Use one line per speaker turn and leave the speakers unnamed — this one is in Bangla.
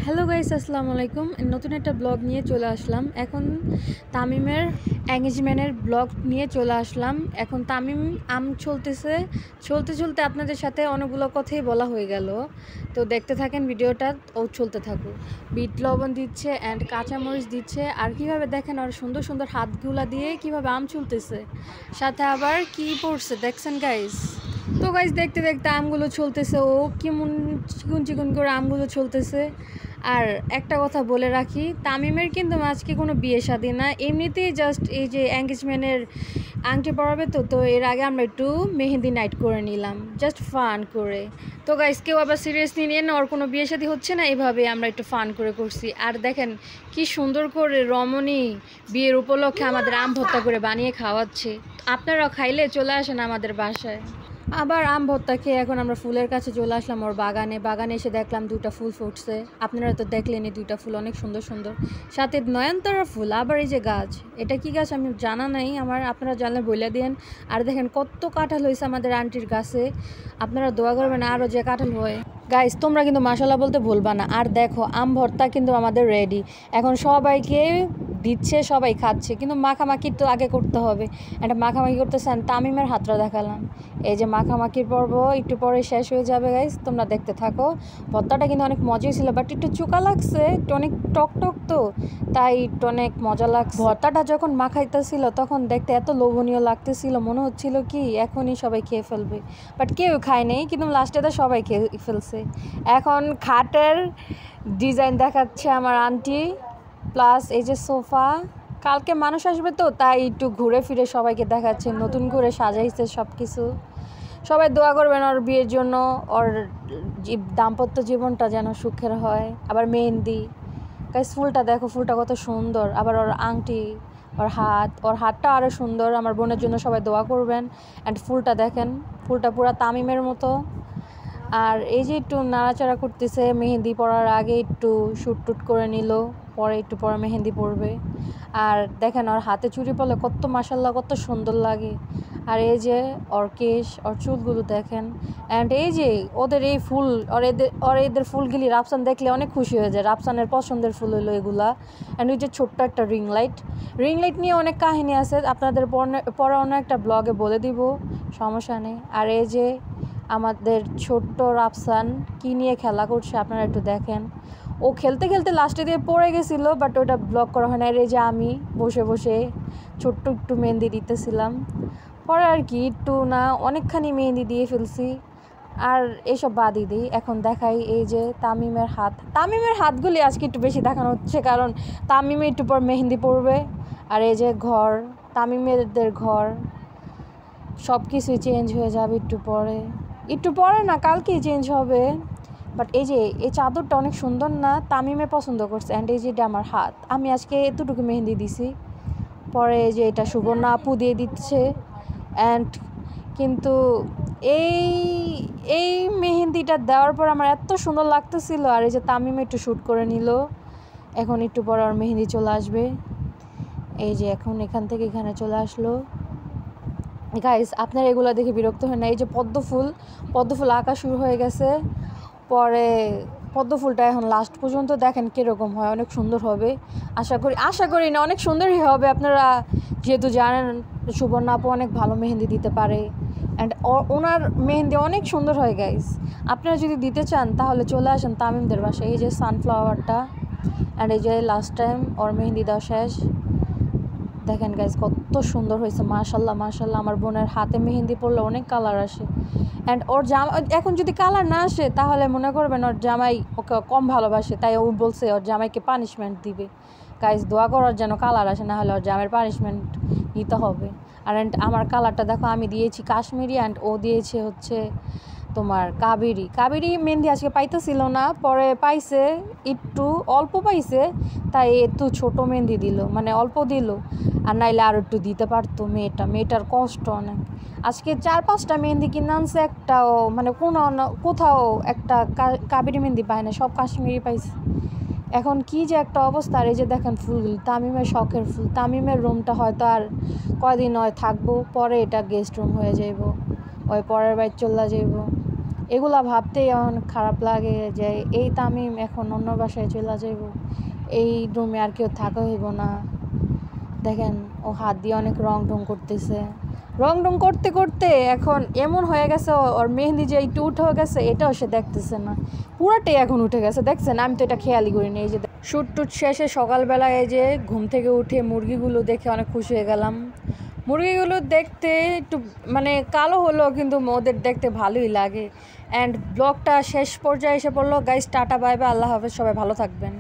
হ্যালো গাইস, আসসালামু আলাইকুম। নতুন একটা ব্লগ নিয়ে চলে আসলাম। এখন তামিমের এঙ্গেজমেন্টের ব্লগ নিয়ে চলে আসলাম। এখন তামিম চলতে চলতে আপনাদের সাথে অনেকগুলো কথাই বলা হয়ে গেল। তো দেখতে থাকেন ভিডিওটা, ও চলতে থাকুক। বিট লবণ দিচ্ছে অ্যান্ড কাঁচামরিচ দিচ্ছে, আর কীভাবে দেখেন আর সুন্দর সুন্দর হাতগুলা দিয়ে কীভাবে চলতেছে, সাথে আবার কি পড়ছে দেখছেন গাইস। তো গাইস দেখতে দেখতে আমগুলো চলতেছে, ও কেমন চিকন চিকন করে আমগুলো চলতেছে। আর একটা কথা বলে রাখি, তামিমের কিন্তু আজকে কোনো বিয়ে শাদী না, এমনিতেই জাস্ট এই যে এঙ্গেজমেন্টের আংটি পরাবে। তো এর আগে আমরা একটু মেহেন্দি নাইট করে নিলাম, জাস্ট ফান করে। তো গাইস কেউ আবার সিরিয়াসলি নিয়ে না, ওর কোনো বিয়ে শাদী হচ্ছে না, এইভাবে আমরা একটু ফান করে করছি। আর দেখেন কি সুন্দর করে রমণী বিয়ের উপলক্ষে আমাদের আম ভর্তা করে বানিয়ে খাওয়াচ্ছে। আপনারাও খাইলে চলে আসেন আমাদের বাসায়। আবার আম ভর্তা খেয়ে এখন আমরা ফুলের কাছে চলে আসলাম ওর বাগানে এসে দেখলাম দুটা ফুল ফুটছে। আপনারা তো দেখলেনই, দুইটা ফুল অনেক সুন্দর সুন্দর, সাথে নয়নতারা ফুল। আবার এই যে গাছ, এটা কি গাছ আমি জানা নাই আমার, আপনারা জানলে বলে দেন। আর দেখেন কত কাঁঠাল হয়েছে আমাদের আন্টির গাছে, আপনারা দোয়া করবেন আরও যে কাঁঠাল হয়। গাইস তোমরা কিন্তু মাশাআল্লাহ বলতে ভুলবা না। আর দেখো আম ভর্তা কিন্তু আমাদের রেডি, এখন সবাইকে দিচ্ছে, সবাই খাচ্ছে, কিন্তু মাখামাখি তো আগে করতে হবে। একটা মাখামাখি করতেছেন, তামিমের হাতটা দেখালাম। এই যে মাখামাখির পর্ব একটু পরে শেষ হয়ে যাবে গাইস, তোমরা দেখতে থাকো। ভর্তাটা কিন্তু অনেক মজাই ছিল, বাট একটু চোকা লাগছে, একটু অনেক টক টক, তো তাই একটু অনেক মজা লাগছে। ভর্তাটা যখন মাখাইতেছিল তখন দেখতে এত লোভনীয় লাগতেছিল, মনে হচ্ছিল কি এখনই সবাই খেয়ে ফেলবে, বাট কেউ খায় নেই, কিন্তু লাস্টে তো সবাই খেয়ে ফেলছে। এখন খাটের ডিজাইন দেখাচ্ছে আমার আন্টি, প্লাস এই যে সোফা, কালকে মানুষ আসবে তো তাই একটু ঘুরে ফিরে সবাইকে দেখাচ্ছে, নতুন করে সাজাইছে সব কিছু। সবাই দোয়া করবেন ওর বিয়ের জন্য, ওর দাম্পত্য জীবনটা যেন সুখের হয়। আবার মেহেন্দি গাইস, ফুলটা দেখো, ফুলটা কত সুন্দর। আবার ওর আংটি, ওর হাতটা আরও সুন্দর। আমার বোনের জন্য সবাই দোয়া করবেন। অ্যান্ড ফুলটা দেখেন, ফুলটা পুরো তামিমের মতো। আর এই যে একটু নাড়াচাড়া করতেছে, মেহেন্দি পরার আগে একটু শ্যুট টুট করে নিল, পরে একটু পরে মেহেন্দি পরবে। আর দেখেন ওর হাতে চুড়ি পরলে কত মাশাল্লাহ, কত সুন্দর লাগে। আর এই যে ওর কেশ, ওর চুলগুলো দেখেন। অ্যান্ড এই যে ওদের এই ফুল, এদের ফুলগুলি রাফসান দেখলে অনেক খুশি হয়ে যায়, রাফসানের পছন্দের ফুল হলো এগুলা। অ্যান্ড ওই যে ছোট্ট একটা রিং লাইট নিয়ে অনেক কাহিনী আছে, আপনাদের পরে অন্য একটা ব্লগে বলে দিব, সমস্যা নেই। আর এই যে আমাদের ছোট্ট রাফসান কি নিয়ে খেলা করছে আপনারা একটু দেখেন। ও খেলতে খেলতে লাস্টে দিয়ে পড়ে গেছিলো, বাট ওটা ব্লগ করা হয় না। আর এই যে আমি বসে বসে ছোট্ট একটু মেহেন্দি দিতেছিলাম, পরে আর কি একটু না অনেকখানি মেহেন্দি দিয়ে ফেলছি। আর এসব বাদই দিই, এখন দেখাই এই যে তামিমের হাতগুলি আজকে একটু বেশি দেখানো হচ্ছে, কারণ তামিমে একটু পর মেহেন্দি পড়বে। আর এই যে ঘর, তামিমেদের ঘর, সব কিছুই চেঞ্জ হয়ে যাবে একটু পরে না, কালকেই চেঞ্জ হবে। বাট এই যে এই চাদরটা অনেক সুন্দর না, তামিমে পছন্দ করছে। অ্যান্ড এই যে এটা আমার হাত, আমি আজকে এতটুকু মেহেন্দি দিছি, পরে এই যে এটা সুবর্ণা আপু দিয়ে দিচ্ছে। অ্যান্ড কিন্তু এই এই মেহেন্দিটা দেওয়ার পর আমার এত সুন্দর লাগতেছিল। আর এই যে তামিমে একটু শ্যুট করে নিল, এখন একটু পরে আর মেহেন্দি চলে আসবে। এই যে এখন এখান থেকে এখানে চলে আসলো। গাইস আপনারা এগুলো দেখে বিরক্ত হয় না? এই যে পদ্ম ফুল আঁকা শুরু হয়ে গেছে, পরে পদ্ম ফুলটা এখন লাস্ট পর্যন্ত দেখেন কীরকম হয়, অনেক সুন্দর হবে আশা করি না, অনেক সুন্দরই হবে। আপনারা যেহেতু জানেন সুবর্ণা আপু অনেক ভালো মেহেন্দি দিতে পারে, অ্যান্ড ওনার মেহেন্দি অনেক সুন্দর হয় গাইস। আপনারা যদি দিতে চান তাহলে চলে আসেন তামিমদের বাসায়। এই যে সানফ্লাওয়ারটা, অ্যান্ড এই যে লাস্ট টাইম ওর মেহেন্দি দেওয়া শেষ, দেখেন গাইজ কত সুন্দর হয়েছে, মাশাল্লাহ মাশাল্লাহ। আমার বোনের হাতে মেহেন্দি পড়লে অনেক কালার আসে, অ্যান্ড ওর এখন যদি কালার না আসে তাহলে মনে করবেন ওর জামাই ওকে কম ভালোবাসে, তাই ও বলছে ওর জামাইকে পানিশমেন্ট দিবে। গাইজ দোয়া করার যেন কালার আসে, না হলে ওর জামাইয়ের পানিশমেন্ট নিতে হবে। আর আমার কালারটা দেখো, আমি দিয়েছি কাশ্মীরি, অ্যান্ড ও দিয়েছে হচ্ছে তোমার কাবেরি মেহেন্দি আজকে পাইতেছিল না, পরে পাইছে, একটু অল্প পাইছে, তাই একটু ছোটো মেহেন্দি দিল, মানে অল্প দিল। আর নাইলে আর একটু দিতে পারতো, মেয়েটার কষ্ট অনেক। আজকে 4-5টা মেহেন্দি কিনে আনছে, একটাও মানে কোথাও একটা কাবেরি মেহেন্দি পায় না, সব কাশ্মীরি পাইছে। এখন কি যে একটা অবস্থা। আর এই যে দেখেন ফুলগুলি, তামিমের শখের ফুল। তামিমের রুমটা হয়তো আর কয়দিন হয় থাকবো, পরে এটা গেস্ট রুম হয়ে যাইব, ওই পরের বাড়ি চলে যাইব। এগুলা ভাবতেই এখন খারাপ লাগে যে এই তামিম এখন অন্য বাসায় চলে যাইব, এই রুমে আর কেউ থাকা হইব না। দেখেন ও হাত দিয়ে অনেক রং টং করতেছে, রং টং করতে করতে এখন এমন হয়ে গেছে ওর মেহেন্দি যে একটু উঠে গেছে এটাও সে দেখতেছে না, পুরাটাই এখন উঠে গেছে। দেখছেন আমি তো এটা খেয়ালই করিনি। এই যে শ্যুট টুট শেষে সকালবেলায় এই যে ঘুম থেকে উঠে মুরগিগুলো দেখে অনেক খুশি হয়ে গেলাম। মুরগিগুলো দেখতে একটু মানে কালো হলো কিন্তু ওদের দেখতে ভালোই লাগে। অ্যান্ড ব্লগটা শেষ পর্যায়ে এসে পড়লো গাইস, টাটা বাই বাই, আল্লাহ হাফেজ, সবাই ভালো থাকবেন।